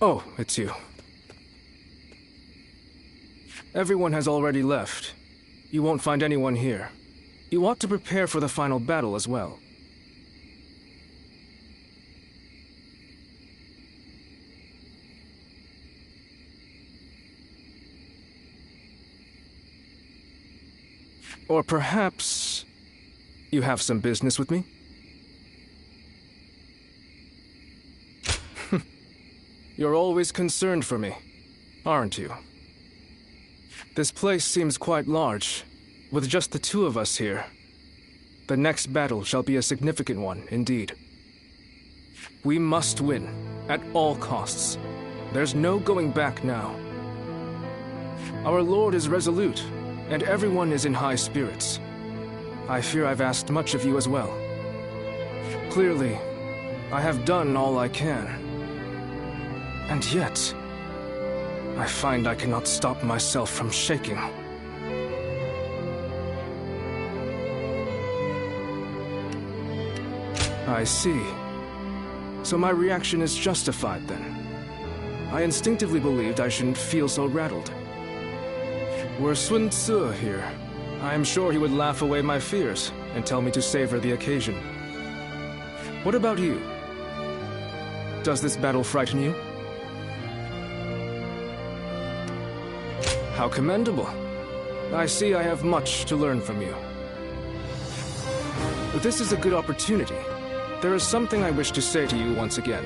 Oh, it's you. Everyone has already left. You won't find anyone here. You ought to prepare for the final battle as well. Or perhaps you have some business with me? You're always concerned for me, aren't you? This place seems quite large. With just the two of us here, the next battle shall be a significant one indeed. We must win, at all costs. There's no going back now. Our Lord is resolute, and everyone is in high spirits. I fear I've asked much of you as well. Clearly, I have done all I can. And yet, I find I cannot stop myself from shaking. I see. So my reaction is justified then. I instinctively believed I shouldn't feel so rattled. Were Sun Tzu here, I am sure he would laugh away my fears and tell me to savor the occasion. What about you? Does this battle frighten you? How commendable. I see I have much to learn from you. But this is a good opportunity. There is something I wish to say to you once again.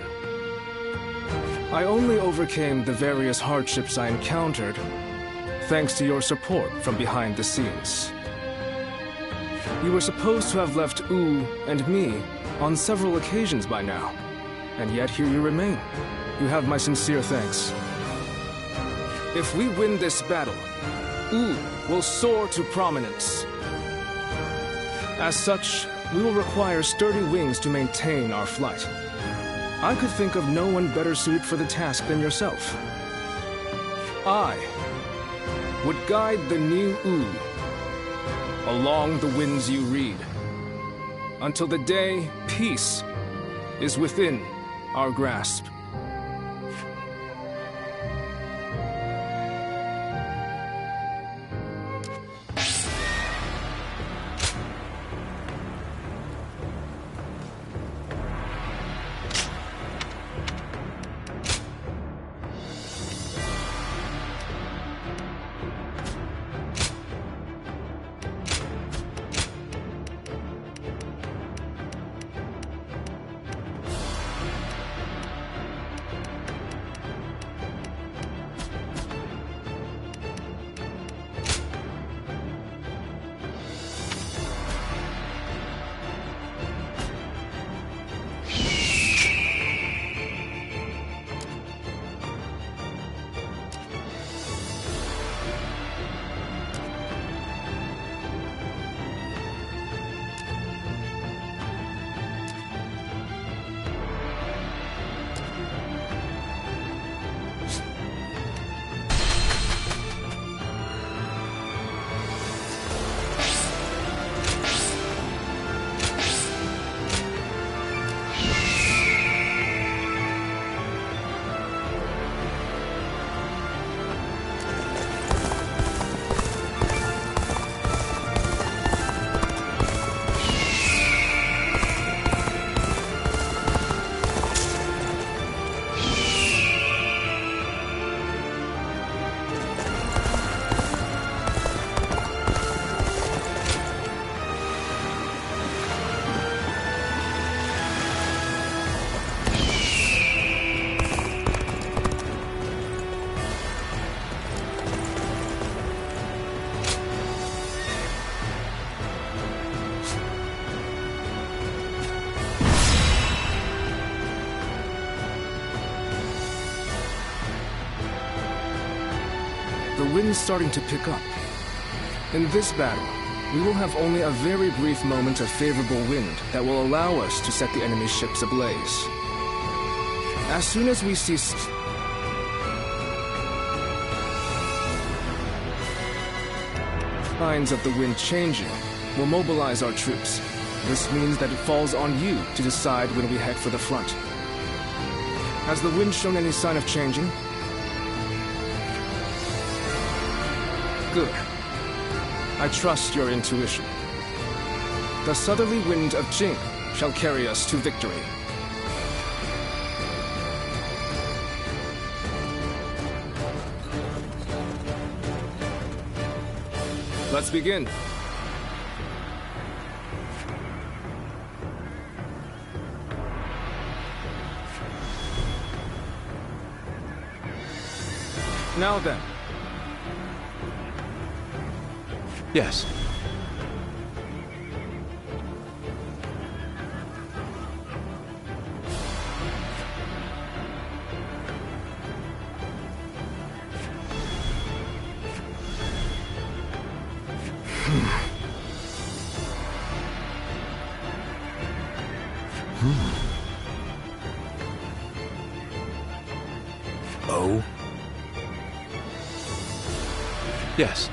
I only overcame the various hardships I encountered thanks to your support from behind the scenes. You were supposed to have left Wu and me on several occasions by now, and yet here you remain. You have my sincere thanks. If we win this battle, Wu will soar to prominence. As such, we will require sturdy wings to maintain our flight. I could think of no one better suited for the task than yourself. I would guide the new Wu along the winds you read, until the day peace is within our grasp. The wind's starting to pick up. In this battle, we will have only a very brief moment of favorable wind that will allow us to set the enemy ships ablaze. As soon as we see signs of the wind changing, we'll mobilize our troops. This means that it falls on you to decide when we head for the front. Has the wind shown any sign of changing? Good. I trust your intuition. The southerly wind of Jing shall carry us to victory. Let's begin. Now then. Yes. Oh? Yes.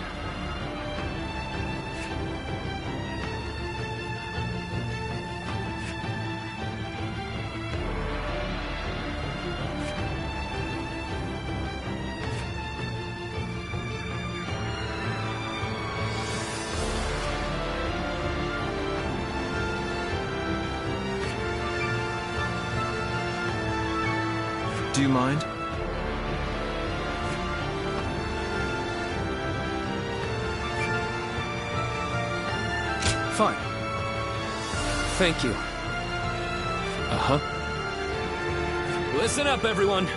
Do you mind? Fine. Thank you. Uh-huh. Listen up, everyone.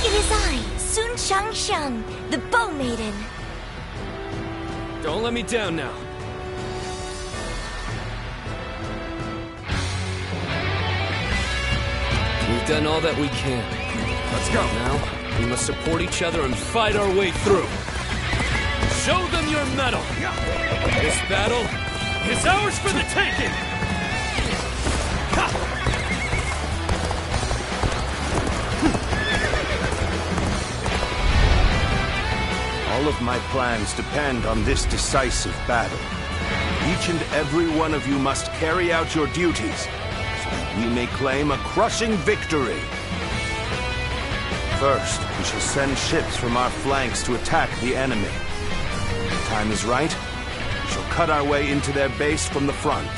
It is I, Sun Shangsheng, the Bow Maiden. Don't let me down now. We've done all that we can. Let's go. Now, we must support each other and fight our way through. Show them your mettle. This battle is ours for the taking. All of my plans depend on this decisive battle. Each and every one of you must carry out your duties, so that we may claim a crushing victory. First, we shall send ships from our flanks to attack the enemy. When the time is right, we shall cut our way into their base from the front.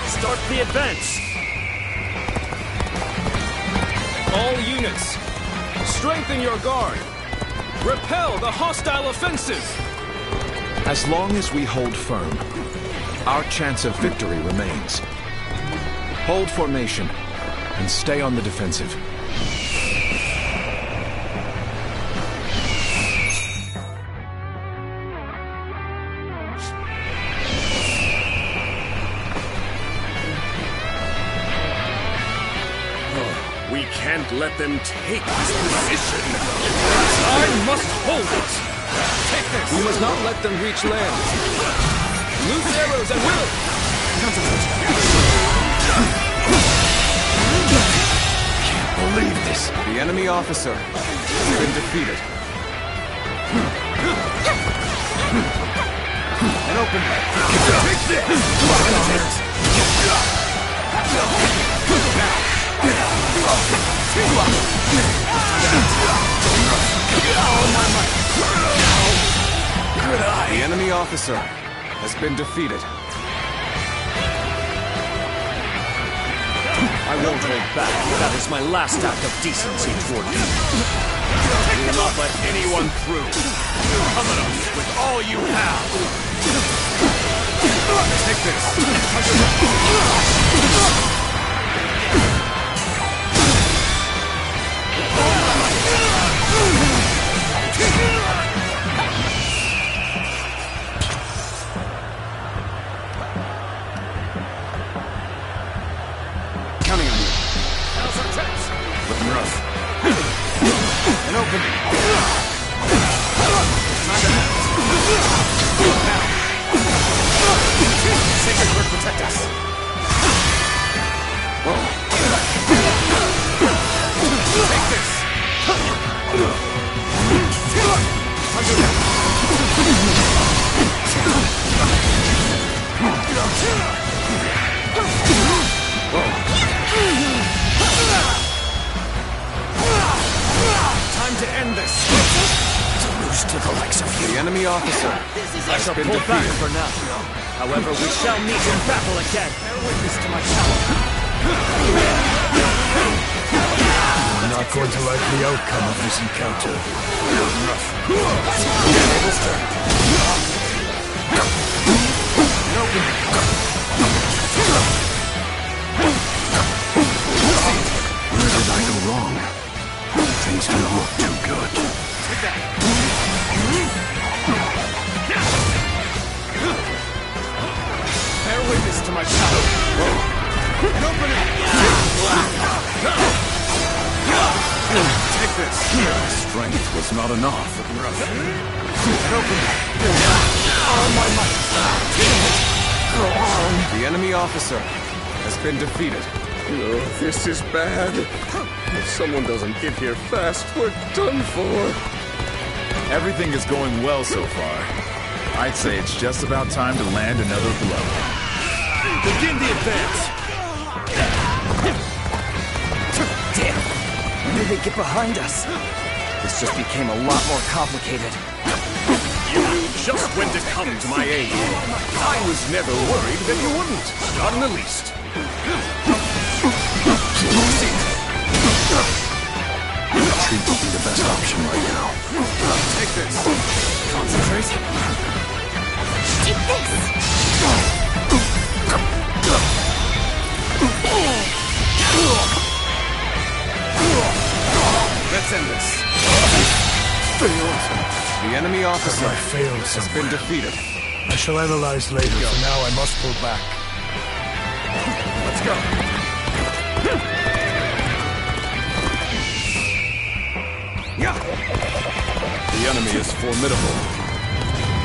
Start the advance. All units, strengthen your guard. Repel the hostile offensive. As long as we hold firm, our chance of victory remains. Hold formation and stay on the defensive. We can't let them take this position. I must hold it. Take this. We must not let them reach land. Loose arrows at will. Can't believe this. The enemy officer has been defeated. An open take this. The enemy officer has been defeated. I won't hold back. That is my last act of decency toward you. We will not let anyone through. Come at us with all you have. Take this. Counting on you. How's our chance? Looking rough. An opening. Time to act. Now. Sacred Word protect us. Whoa. to the likes of you. The enemy officer I has shall been pull back defeated. for now. However, we shall meet in battle again. Bear witness to my power. I'm not going to like the outcome of this encounter. Where did I go wrong? Things don't look too good. Bear witness to my power. Take this. Strength was not enough. The enemy officer has been defeated. No, this is bad. If someone doesn't get here fast, we're done for. Everything is going well so far. I'd say it's just about time to land another blow. Begin the advance. Damn! When did they get behind us? This just became a lot more complicated. You knew just when to come to my aid. I was never worried that you wouldn't. Not in the least. Retreat would be the best option right now. Take this. Concentrate. Take this! Let's end this. The enemy officer I failed has somewhere. been defeated. I shall analyze later. For now, I must pull back. Let's go. The enemy is formidable.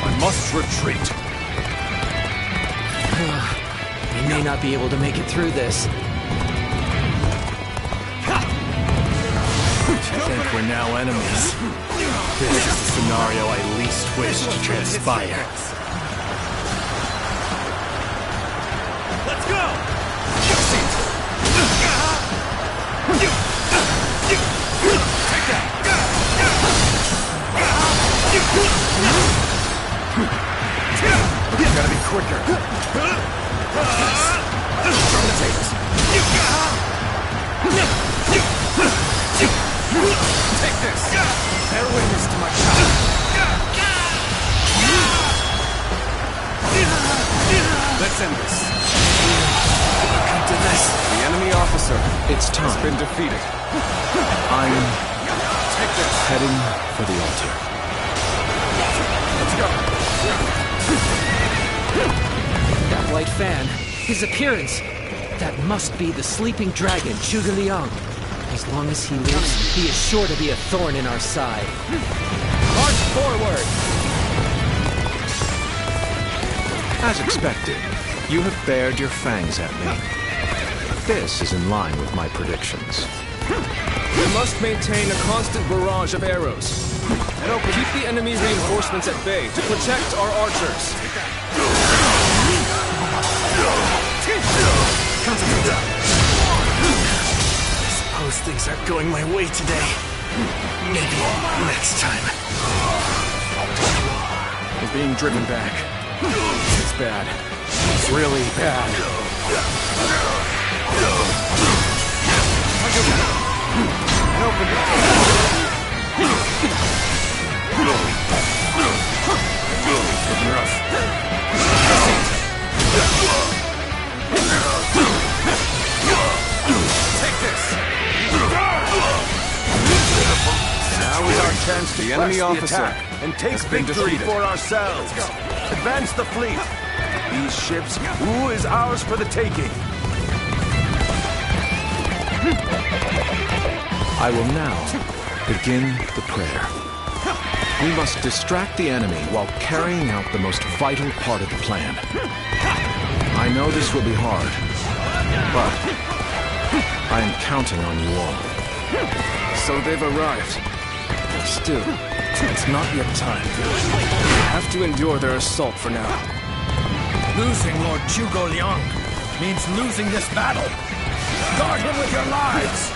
I must retreat. We may not be able to make it through this. I think we're now enemies. This is the scenario I least wish to transpire. Let's go! Gotta be quicker. From the tables. Take this. Bear witness to my power. Let's end this. Come to this. The enemy officer It's has time. been defeated. I'm Take this. heading for the altar. Let's go. That white fan, his appearance, that must be the sleeping dragon, Zhuge Liang. As long as he lives, he is sure to be a thorn in our side. March forward! As expected, you have bared your fangs at me. This is in line with my predictions. We must maintain a constant barrage of arrows. And keep the enemy reinforcements at bay to protect our archers. Suppose things aren't going my way today. Maybe next time. We're being driven back. It's bad. It's really bad. Take this! Now is our chance to The enemy press the officer attack and take has been victory defeated. for ourselves. Advance the fleet. These ships, Wu is ours for the taking. I will now begin the prayer. We must distract the enemy while carrying out the most vital part of the plan. I know this will be hard, but I am counting on you all. So they've arrived. Still, it's not yet time. We have to endure their assault for now. Losing Lord Zhuge Liang means losing this battle. Guard him with your lives!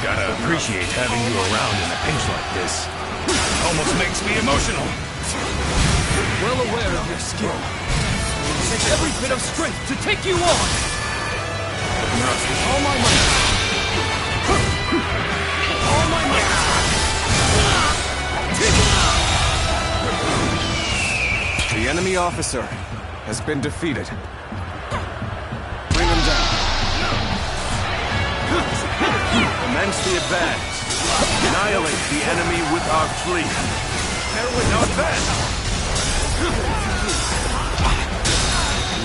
Gotta appreciate having you around in a pinch like this. It almost makes me emotional. Well aware of your skill. It will take every bit of strength to take you on. All my might. All my might. The enemy officer has been defeated. Bring him down. Commence the advance. Annihilate the enemy with our fleet. Now advance!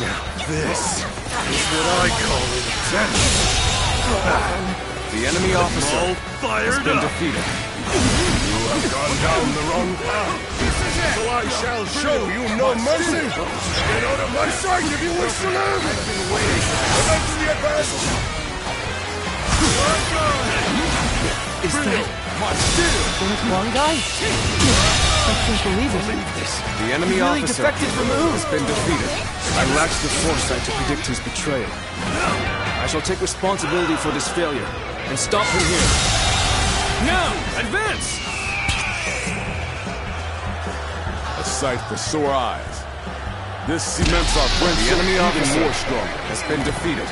Now this is what I call intense. The enemy officer has been defeated. You have gone down the wrong path. So I shall show you no mercy. Get out of my sight if you wish to live. Commence the advance. Is that one guy? I can't believe it. The enemy Really officer defected from who? has been defeated. I lacked the foresight to predict his betrayal. I shall take responsibility for this failure and stop him here. Now, advance! A sight for sore eyes. This cements our friendship. The enemy even officer more strong. has been defeated.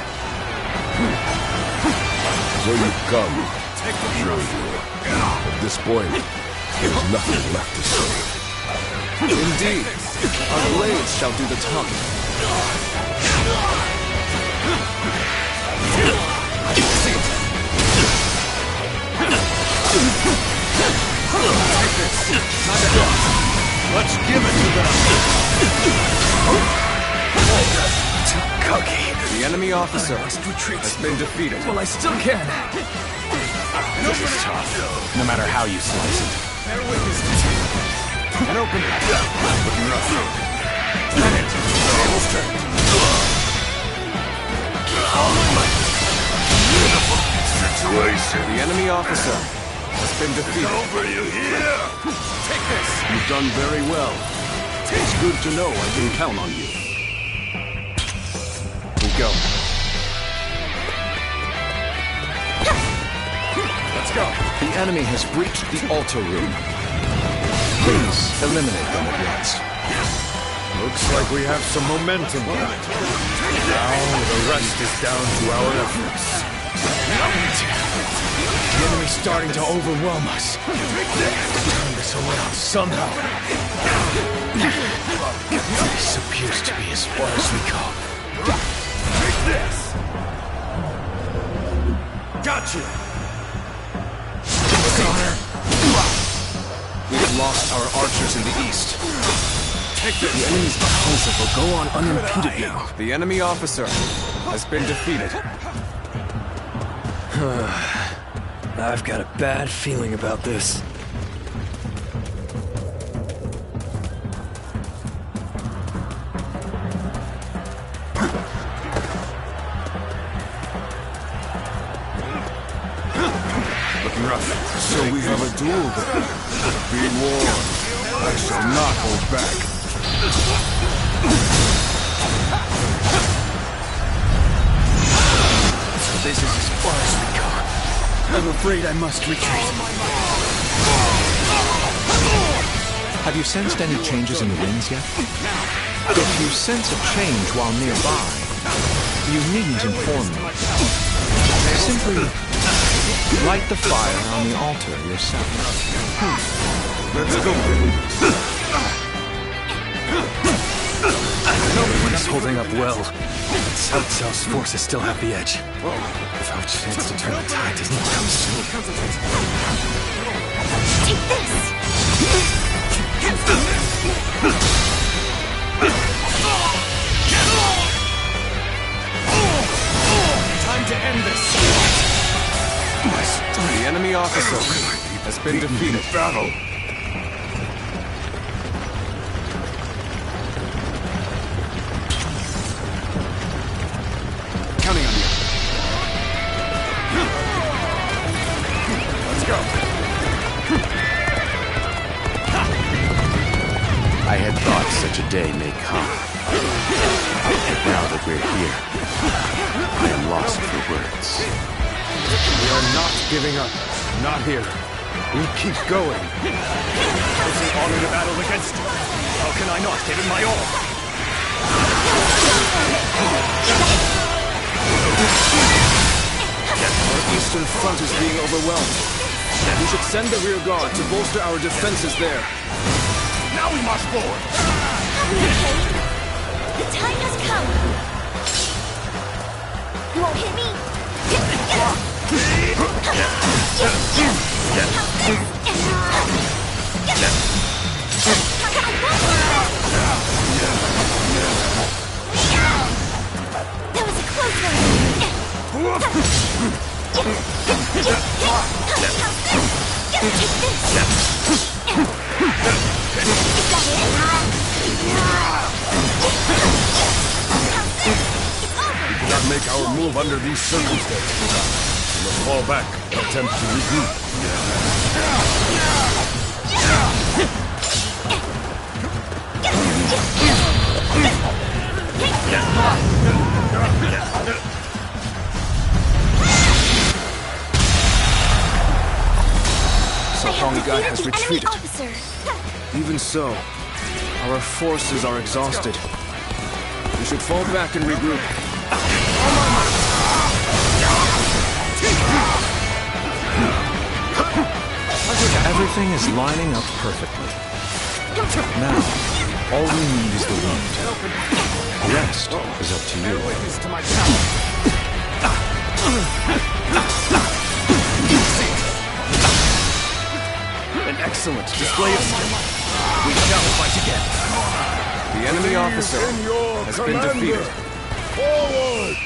So you come. Sure you. At this point, there's nothing left to say. Indeed, our blades shall do the talking. Let's give it to them! Too cocky. The enemy officer has been defeated. Well, I still can. This is tough. No matter how you slice it. An open Looking rough. Tables turned. Situation. The enemy officer has been defeated. Over you here. Take this! You've done very well. It's good to know I can count on you. We go. Let's go! The enemy has breached the altar room. Please eliminate them at once. Looks like we have some momentum. Now the rest is down to our efforts. The enemy's starting to overwhelm us. Turn this around somehow. This appears to be as far as we go. Take this! Gotcha! We've lost our archers in the east. Take this! The enemy's offensive will go on unimpeded now. The enemy officer has been defeated. I've got a bad feeling about this. Looking rough. So we have a duel then. Be warned. I shall not hold back. So this is as far as we go. I'm afraid I must retreat. Have you sensed any changes in the winds yet? If you sense a change while nearby, you needn't inform me. Simply light the fire on the altar yourself. Let's go. It's holding up well. South South's forces still have the edge. If our chance to turn the tide doesn't come soon. Take this! Time to end this! The enemy officer has been defeated. Battle. Counting on you. Let's go. I had thought such a day may come. Now that we're here, I am lost for words. We are not giving up. Not here. We keep going. It's an honor to battle against you. How can I not give it my all? Our eastern front is being overwhelmed. We should send the rear guard to bolster our defenses there. Now we march forward. The time has come. You won't hit me. That was a close one. Take this. We cannot make our move under these circumstances. We must fall back and attempt to regroup. Songhai has retreated. Officer. Even so, our forces are exhausted. We should fall back and regroup. Everything is lining up perfectly. Now, all we need is the wind. The rest is up to you. An excellent display of skill. We shall fight again. The enemy officer has been defeated. Forward!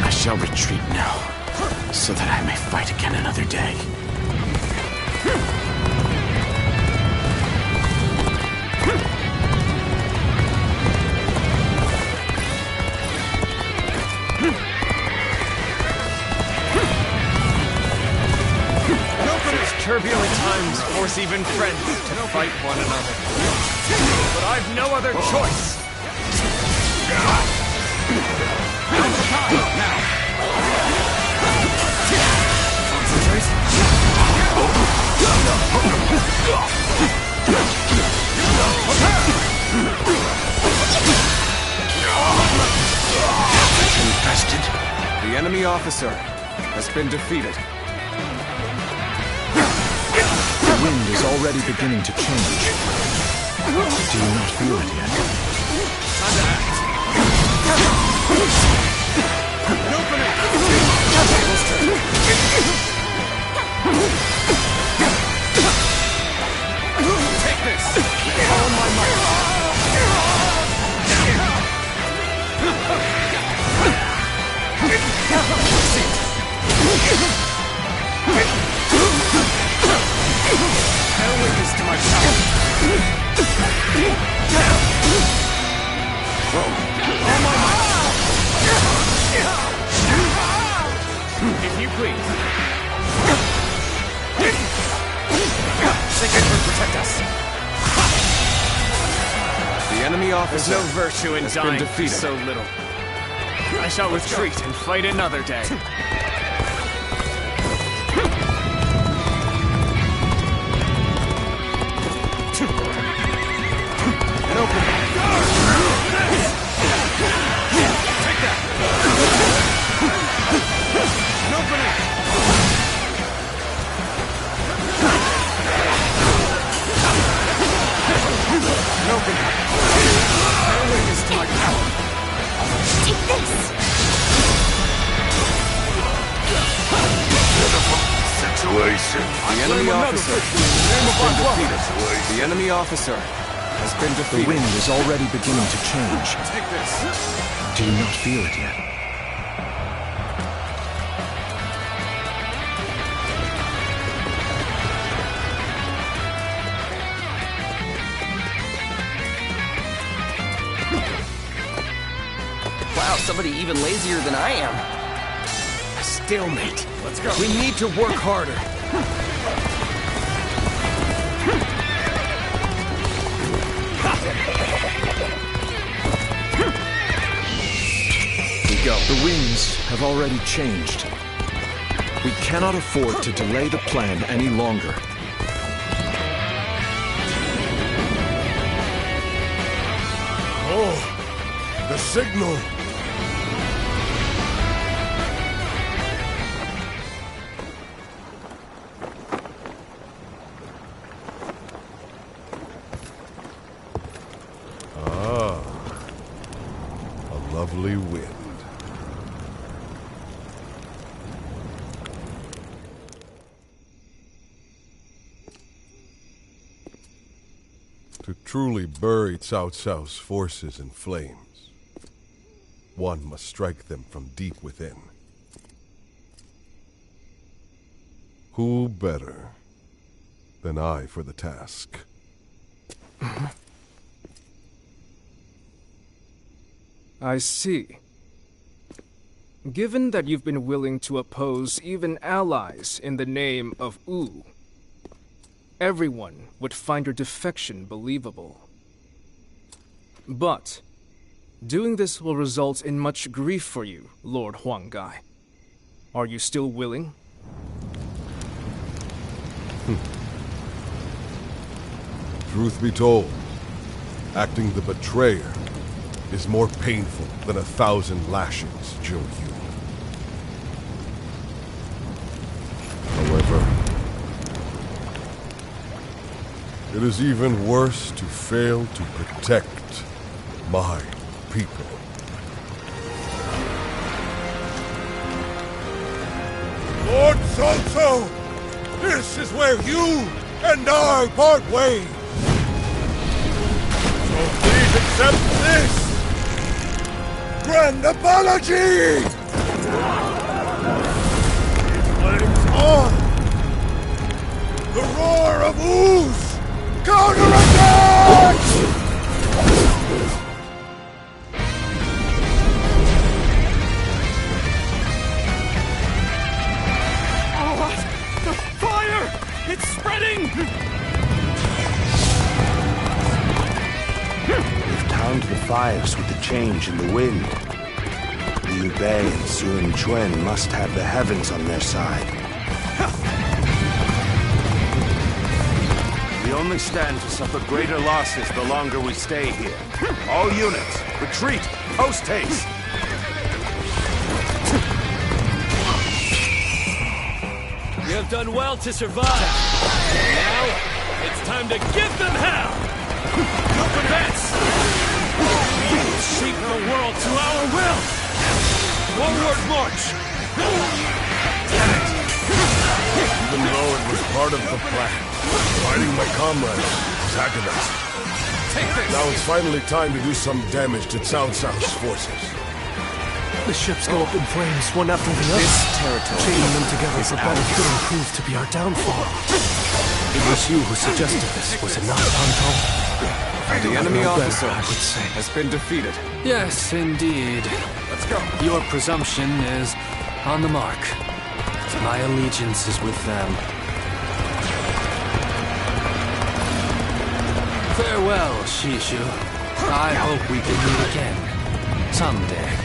I shall retreat now, so that I may fight again another day. Turbulent times force even friends to fight one another. But I've no other choice. Now's the time. Now. Concentrate. Infested. The enemy officer has been defeated. The wind is already beginning to change. Do you not feel it yet? Time to act. Open it! Take this! All my might! No witness to my power. All my might. If you please. Sacred Earth protect us. The enemy officer There's no virtue in has dying been for defeated. so little. I shall retreat and fight another day. Take this. Situation. The enemy officer has been defeated. The enemy officer has been The defeated. wind is already beginning to change. Take this. Do you not feel it yet? Wow, somebody even lazier than I am. A stalemate. Let's go. We need to work harder. go. The winds have already changed. We cannot afford to delay the plan any longer. Oh, the signal! Ah, a lovely wind. To truly bury Cao Cao's forces in flames, one must strike them from deep within. Who better than I for the task? I see. Given that you've been willing to oppose even allies in the name of Wu, everyone would find your defection believable. But doing this will result in much grief for you, Lord Huanggai. Are you still willing? Truth be told, acting the betrayer is more painful than 1,000 lashings, Zhou Yu. However, it is even worse to fail to protect my people. Lord Cao Cao, this is where you and I part ways. So please accept this grand apology! Flames on! The roar of ooze! Counterattack! Oh, the fire! It's spreading! We've timed the fires with the change in the wind. Liu Bei and Sun Quan must have the heavens on their side. We only stand to suffer greater losses the longer we stay here. All units, retreat, post haste! You have done well to survive. Now, it's time to give them hell! Advance! We will shape the world to our will! Forward march! Even though it was part of the plan, fighting my comrades, antagonists. Now it's finally time to do some damage to Cao Cao's forces. The ships go up in flames, one after the other. This territory Chaining them together for battle couldn't prove to be our downfall. It was you who suggested this, was it not, Anton? The enemy officer I would say. has been defeated. Yes, indeed. Let's go. Your presumption is on the mark. My allegiance is with them. Farewell, Shishu. I hope we can meet again. Someday.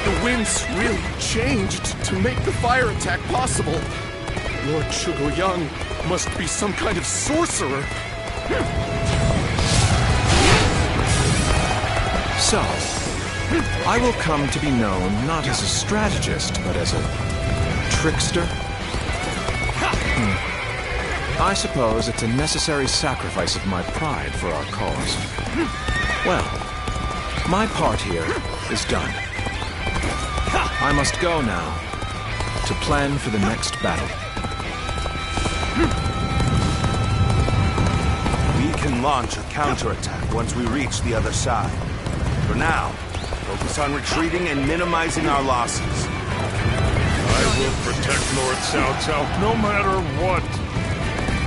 The winds really changed to make the fire attack possible. Lord Zhuge Liang must be some kind of sorcerer. So, I will come to be known not as a strategist, but as a trickster? I suppose it's a necessary sacrifice of my pride for our cause. Well, my part here is done. I must go now to plan for the next battle. We can launch a counterattack once we reach the other side. For now, focus on retreating and minimizing our losses. I will protect Lord Cao Cao no matter what.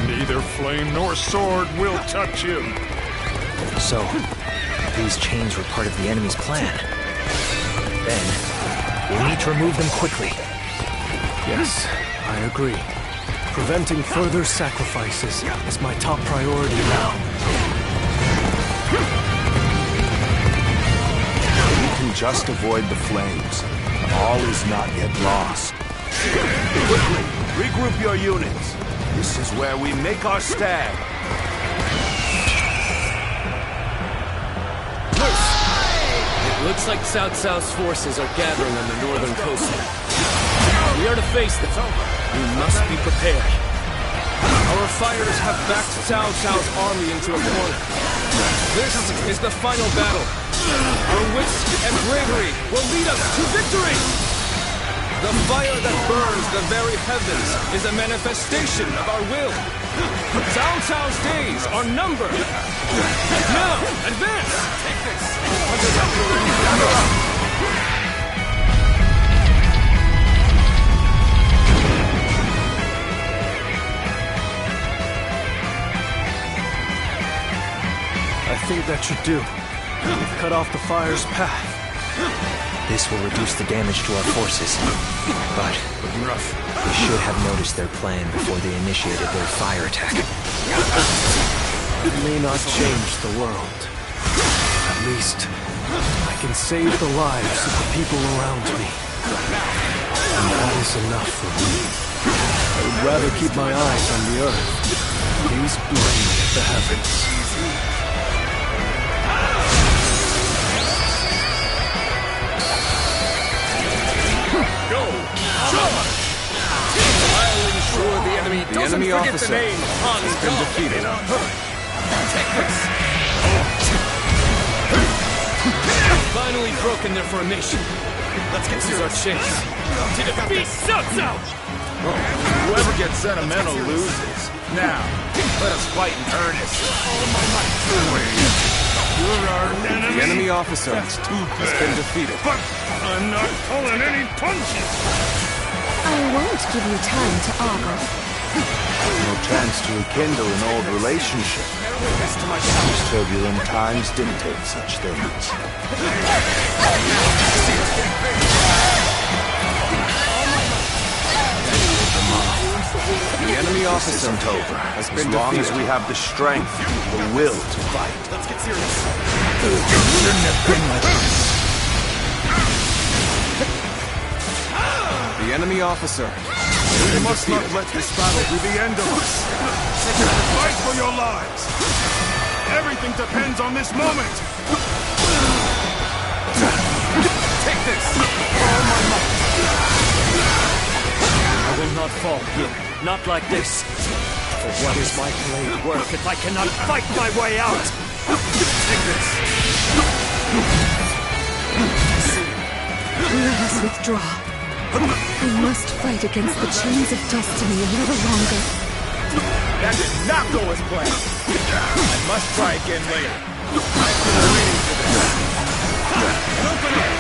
Neither flame nor sword will touch him. So, these chains were part of the enemy's plan. Then, we'll need to remove them quickly. Yes, I agree. Preventing further sacrifices is my top priority now. just avoid the flames. All is not yet lost. Quickly, regroup your units. This is where we make our stand. It looks like Cao Cao's forces are gathering on the northern coastline. We are to face them. We must be prepared. Our fighters have backed Cao Cao's army into a corner. This is the final battle. Our wits and bravery will lead us to victory! The fire that burns the very heavens is a manifestation of our will. Cao Cao's days are numbered. Now, advance! Take this! I think that should do. We've cut off the fire's path. This will reduce the damage to our forces. But we should have noticed their plan before they initiated their fire attack. It may not change the world. At least, I can save the lives of the people around me. And that is enough for me. I would rather keep my eyes on the earth, gaze blindly at the heavens. I'll ensure the enemy doesn't forget officer the name has been defeated. Take this! Finally broken their formation. Let's get through our chase. To defeat Cao Cao! Whoever gets sentimental loses. Now, let us fight in earnest. You're our enemy. The enemy officer That's too bad. has been defeated. But I'm not pulling any punches. I won't give you time to argue. No chance to rekindle an old relationship. These turbulent times dictate such things. The enemy officer Isn't over. has As been long as defeated. we have the strength, the will to fight. Let's get serious. Shouldn't have been like this. The enemy officer You must not let this battle be the end of us. Fight for your lives. Everything depends on this moment. Take this! I will not fall here. Not like this. For what is my blade worth if I cannot fight my way out? Take this! Let us withdraw. We must fight against the chains of destiny a little longer. That did not go as planned. I must try again later. I've been waiting for this. Open up!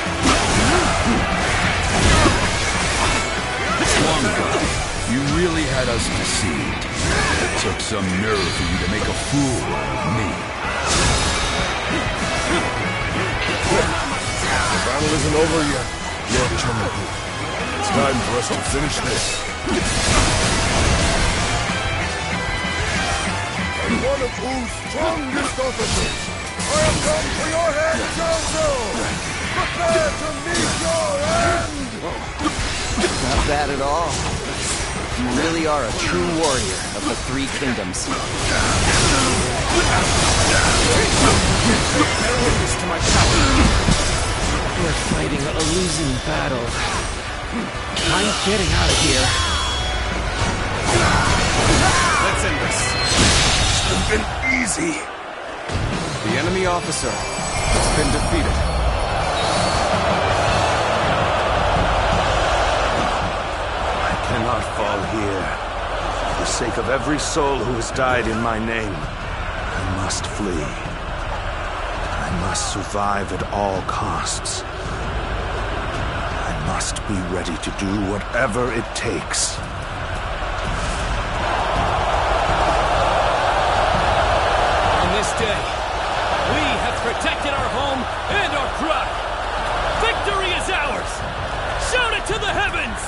Wanga, you really had us deceived. It took some nerve for you to make a fool of me. The battle isn't over yet, Lord Chungu. It's time for us to finish this. As one of whose strongest officers, I have come for your head, Cao Cao! Prepare to meet your end! Not bad at all. You really are a true warrior of the Three Kingdoms. We're fighting a losing battle. I'm getting out of here. Let's end this. It's been easy. The enemy officer has been defeated. I cannot fall here. For the sake of every soul who has died in my name, I must flee. I must survive at all costs. I must be ready to do whatever it takes. On this day, we have protected our home and our pride. Victory is ours! Shout it to the heavens!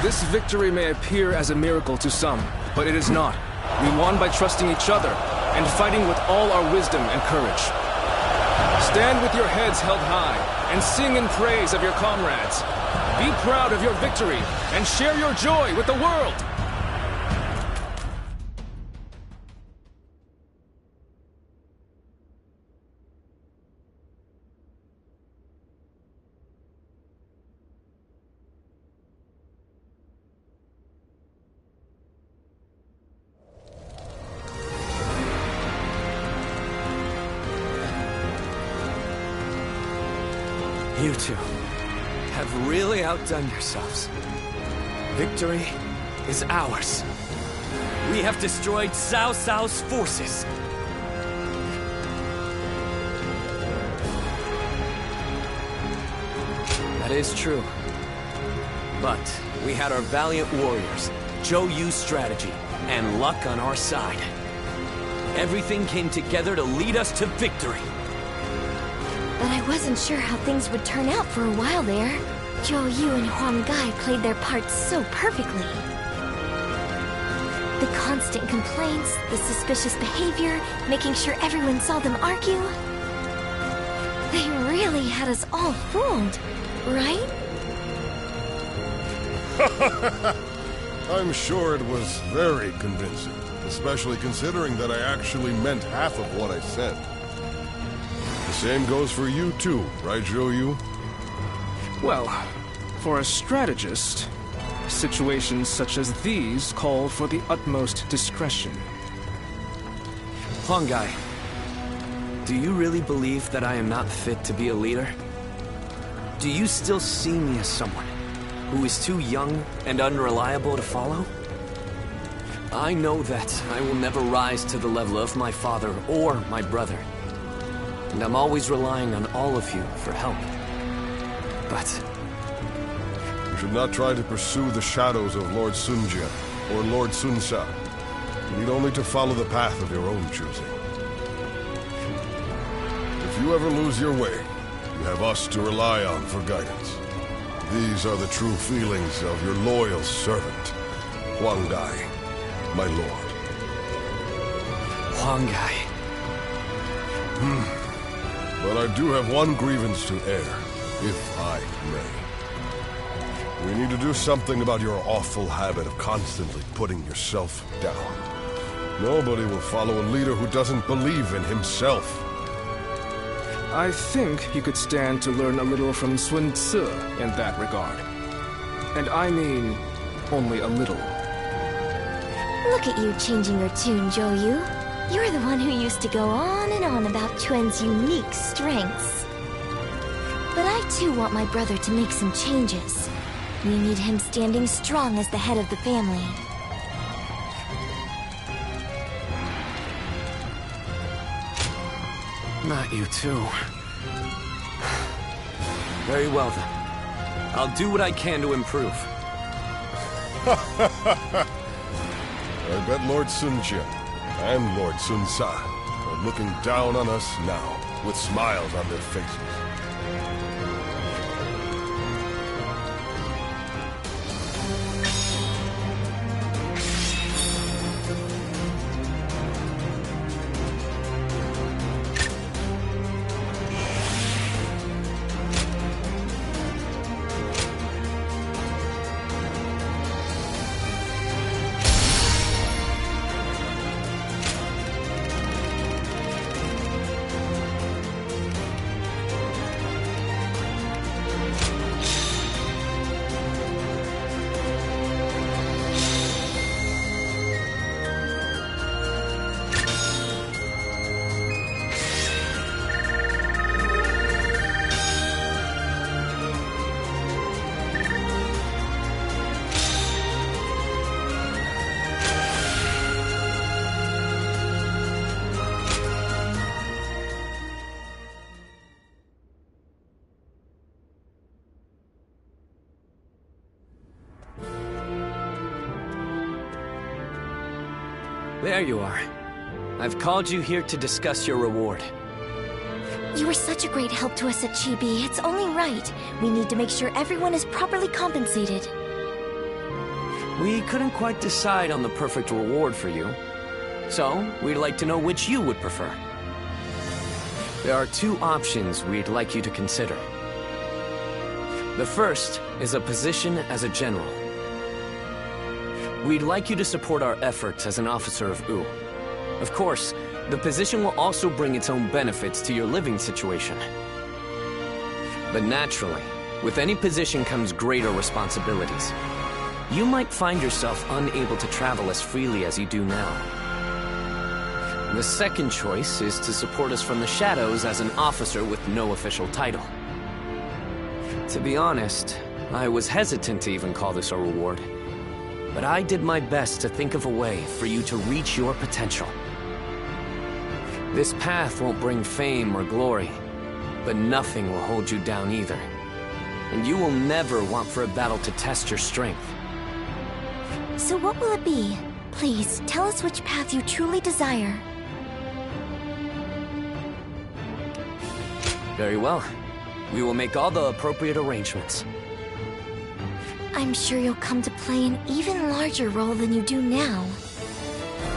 This victory may appear as a miracle to some, but it is not. We won by trusting each other and fighting with all our wisdom and courage. Stand with your heads held high and sing in praise of your comrades. Be proud of your victory and share your joy with the world. You two have really outdone yourselves. Victory is ours. We have destroyed Cao Cao's forces. That is true. But we had our valiant warriors, Zhou Yu's strategy, and luck on our side. Everything came together to lead us to victory. But I wasn't sure how things would turn out for a while there. Zhou Yu and Huang Gai played their parts so perfectly. The constant complaints, the suspicious behavior, making sure everyone saw them argue. They really had us all fooled, right? I'm sure it was very convincing, especially considering that I actually meant half of what I said. The same goes for you too, right, Zhou Yu? Well, for a strategist, situations such as these call for the utmost discretion. Huang Gai, do you really believe that I am not fit to be a leader? Do you still see me as someone who is too young and unreliable to follow? I know that I will never rise to the level of my father or my brother. And I'm always relying on all of you for help. But you should not try to pursue the shadows of Lord Sun Jian or Lord Sun Sa. You need only to follow the path of your own choosing. If you ever lose your way, you have us to rely on for guidance. These are the true feelings of your loyal servant, Huang Gai, my lord. Huang Gai. But I do have one grievance to air, if I may. We need to do something about your awful habit of constantly putting yourself down. Nobody will follow a leader who doesn't believe in himself. I think you could stand to learn a little from Sun Tzu in that regard. And I mean, only a little. Look at you changing your tune, Zhou Yu. You're the one who used to go on and on about Quen's unique strengths. But I too want my brother to make some changes. We need him standing strong as the head of the family. Not you too. Very well then. I'll do what I can to improve. I bet Lord Sun Jian and Lord Sun Sa are looking down on us now, with smiles on their faces. There you are. I've called you here to discuss your reward. You were such a great help to us at Chibi. It's only right. We need to make sure everyone is properly compensated. We couldn't quite decide on the perfect reward for you. So, we'd like to know which you would prefer. There are two options we'd like you to consider. The first is a position as a general. We'd like you to support our efforts as an officer of U. Of course, the position will also bring its own benefits to your living situation. But naturally, with any position comes greater responsibilities. You might find yourself unable to travel as freely as you do now. The second choice is to support us from the shadows as an officer with no official title. To be honest, I was hesitant to even call this a reward. But I did my best to think of a way for you to reach your potential. This path won't bring fame or glory, but nothing will hold you down either. And you will never want for a battle to test your strength. So what will it be? Please, tell us which path you truly desire. Very well. We will make all the appropriate arrangements. I'm sure you'll come to play an even larger role than you do now.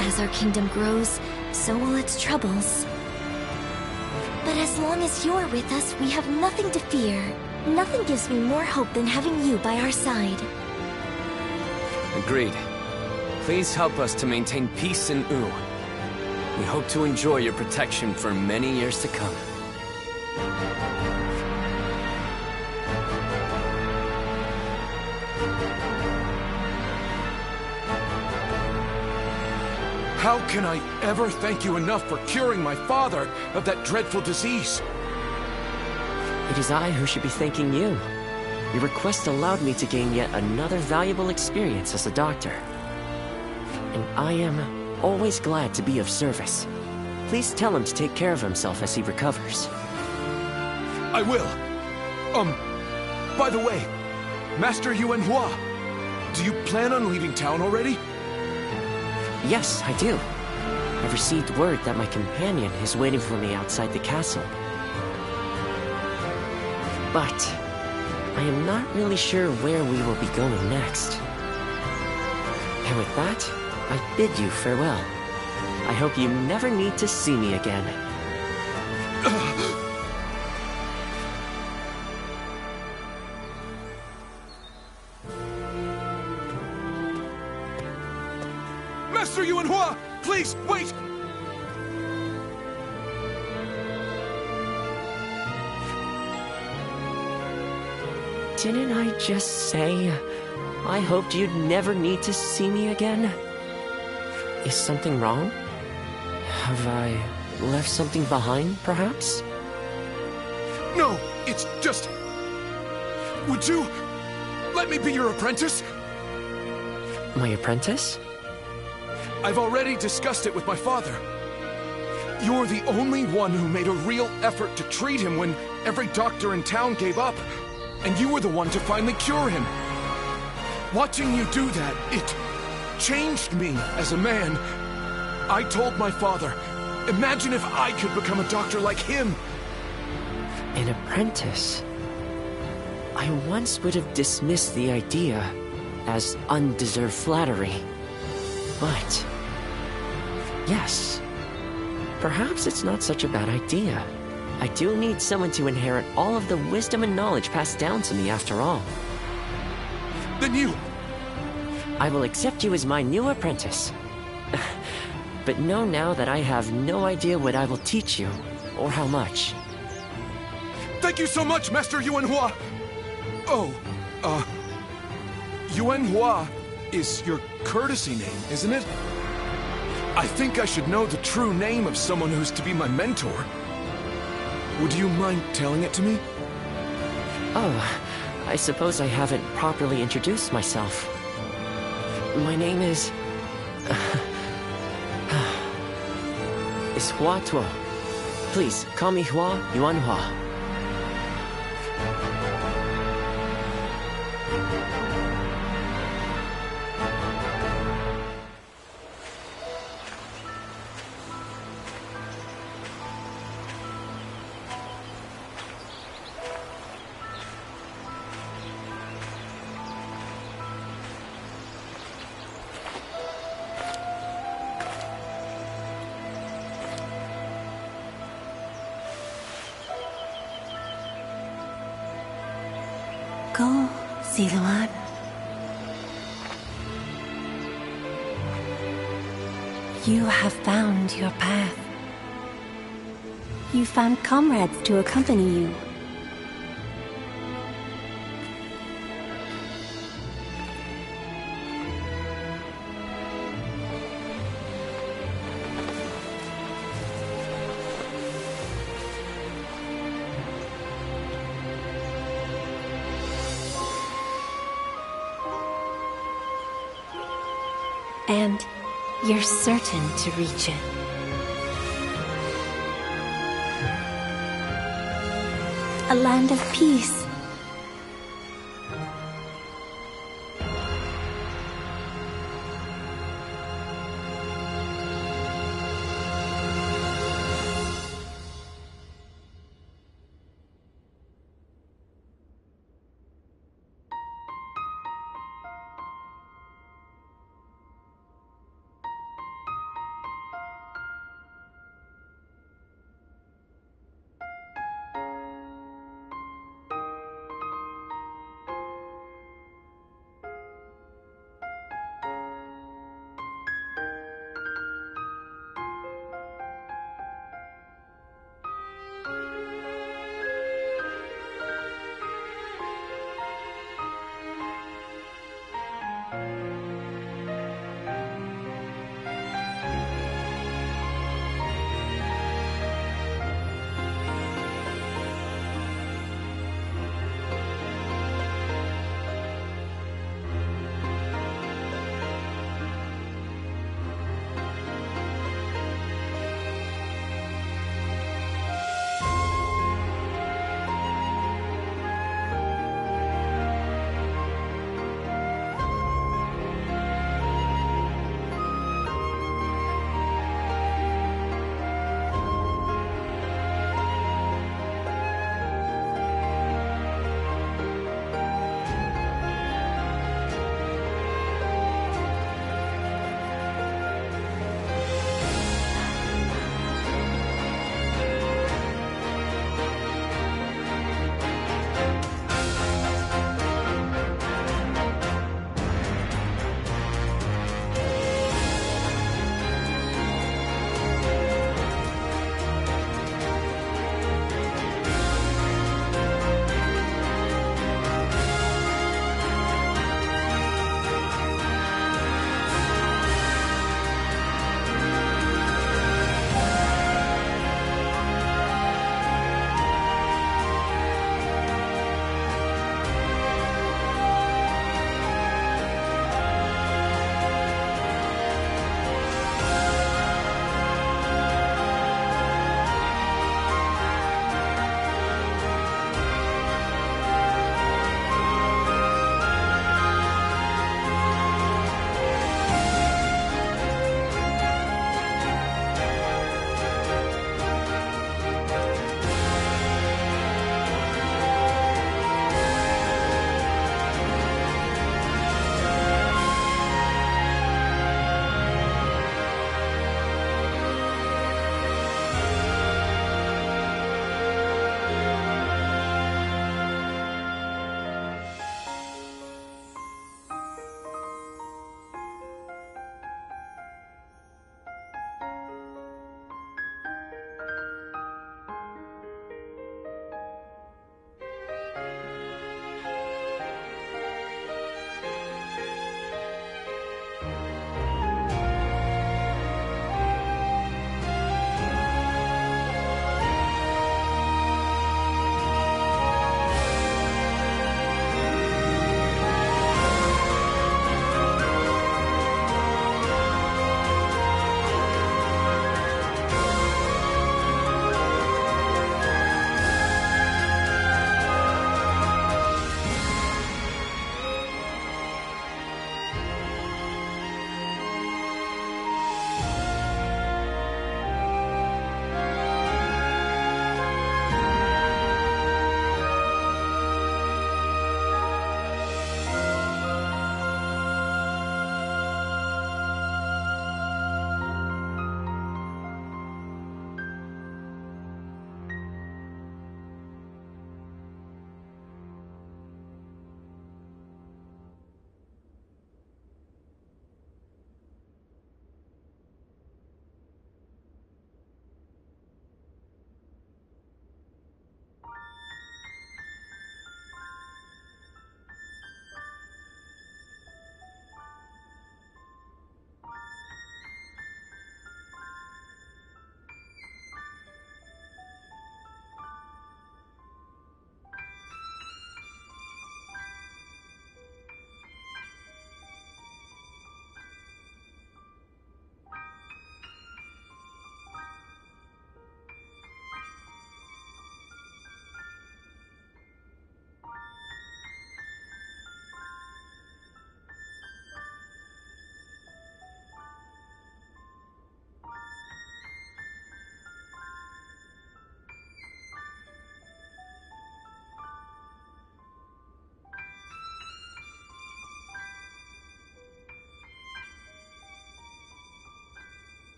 As our kingdom grows, so will its troubles. But as long as you're with us, we have nothing to fear. Nothing gives me more hope than having you by our side. Agreed. Please help us to maintain peace in U. We hope to enjoy your protection for many years to come. How can I ever thank you enough for curing my father of that dreadful disease? It is I who should be thanking you. Your request allowed me to gain yet another valuable experience as a doctor. And I am always glad to be of service. Please tell him to take care of himself as he recovers. I will. By the way, Master Yuanhua, do you plan on leaving town already? Yes, I do. I've received word that my companion is waiting for me outside the castle. But I am not really sure where we will be going next. And with that, I bid you farewell. I hope you never need to see me again. Master Yuanhua, please, wait! Didn't I just say I hoped you'd never need to see me again? Is something wrong? Have I left something behind, perhaps? No, it's just... Would you let me be your apprentice? My apprentice? I've already discussed it with my father. You're the only one who made a real effort to treat him when every doctor in town gave up. And you were the one to finally cure him. Watching you do that, it changed me as a man. I told my father, imagine if I could become a doctor like him. An apprentice? I once would have dismissed the idea as undeserved flattery. But yes, perhaps it's not such a bad idea. I do need someone to inherit all of the wisdom and knowledge passed down to me after all. Then you... I will accept you as my new apprentice. But know now that I have no idea what I will teach you, or how much. Thank you so much, Master Yuanhua! Oh, Yuanhua is your courtesy name, isn't it? I think I should know the true name of someone who's to be my mentor. Would you mind telling it to me? Oh, I suppose I haven't properly introduced myself. My name is Hua Tuo. Please, call me Hua Yuanhua. Go, Siluan. You have found your path. You found comrades to accompany you. And you're certain to reach it. A land of peace.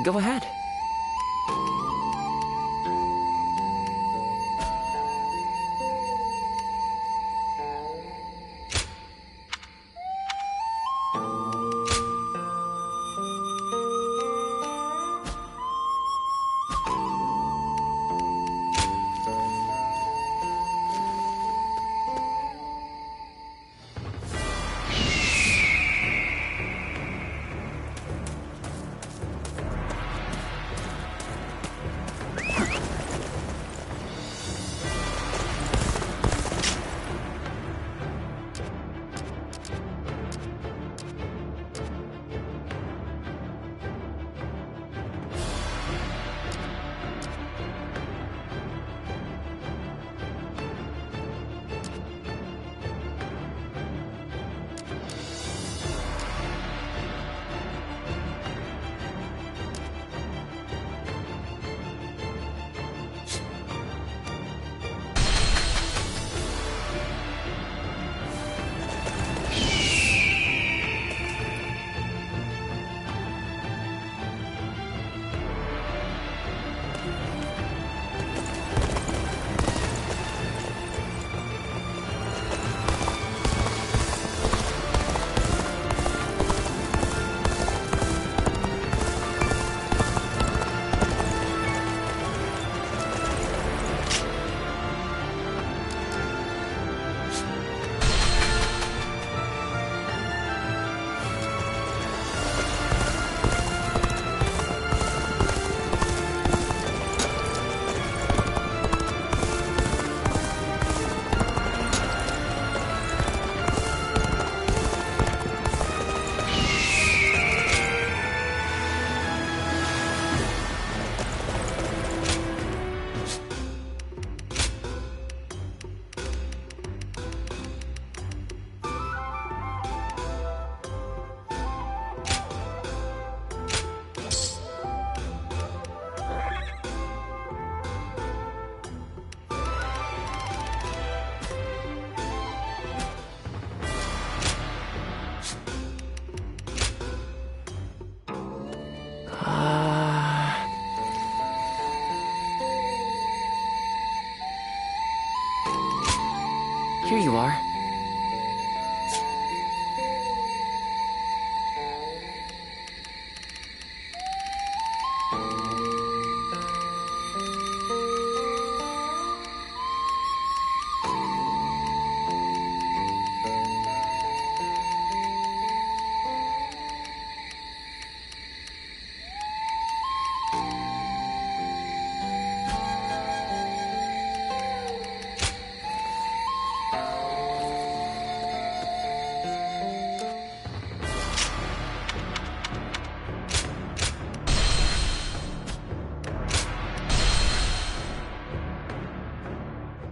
Go ahead.